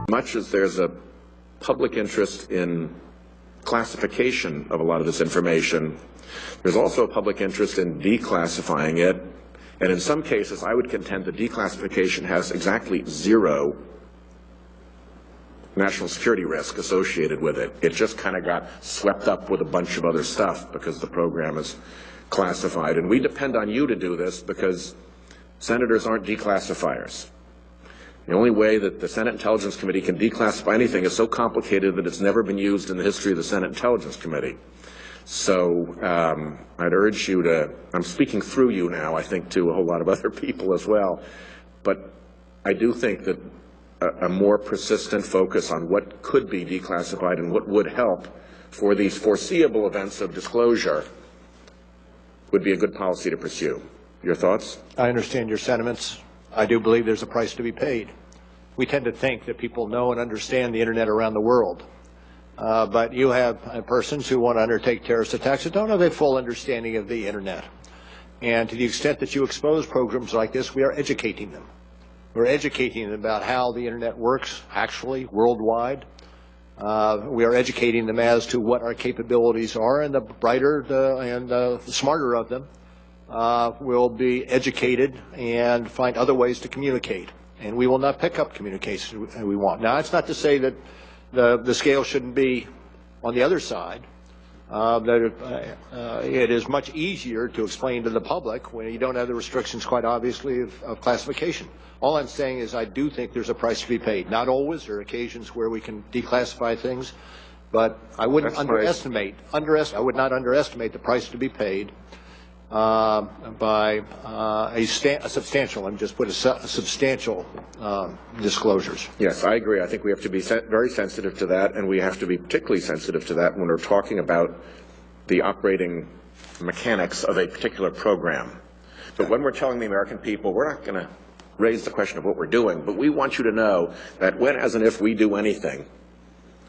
much as there's a public interest in classification of a lot of this information, there's also a public interest in declassifying it. And in some cases, I would contend that declassification has exactly zero national security risk associated with it. It just kind of got swept up with a bunch of other stuff because the program is classified. And we depend on you to do this because senators aren't declassifiers. The only way that the Senate Intelligence Committee can declassify anything is so complicated that it's never been used in the history of the Senate Intelligence Committee. So I'd urge you to, I'm speaking through you now, I think, to a whole lot of other people as well, but I do think that a more persistent focus on what could be declassified and what would help for these foreseeable events of disclosure would be a good policy to pursue. Your thoughts? I understand your sentiments. I do believe there's a price to be paid. We tend to think that people know and understand the internet around the world. But you have persons who want to undertake terrorist attacks that don't have a full understanding of the internet. And to the extent that you expose programs like this, we are educating them. We're educating them about how the internet works actually worldwide. We are educating them as to what our capabilities are, and the brighter and the smarter of them will be educated and find other ways to communicate. And we will not pick up communication we want. Now, it's not to say that the scale shouldn't be on the other side. It is much easier to explain to the public when you don't have the restrictions, quite obviously, of classification. All I'm saying is I do think there's a price to be paid. Not always. There are occasions where we can declassify things, but I wouldn't underestimate. I would not underestimate the price to be paid by a substantial. Let me just put a substantial disclosures. Yes, I agree. I think we have to be very sensitive to that, and we have to be particularly sensitive to that when we're talking about the operating mechanics of a particular program. But when we're telling the American people, we're not going to raise the question of what we're doing, but we want you to know that when, as and if we do anything,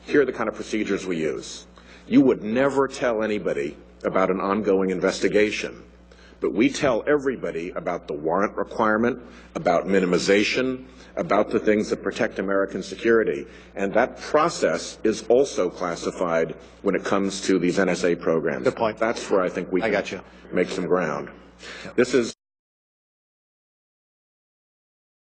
here are the kind of procedures we use. You would never tell anybody about an ongoing investigation, but we tell everybody about the warrant requirement, about minimization, about the things that protect American security. And that process is also classified when it comes to these NSA programs. Good point. That's where I think we can make some ground. This is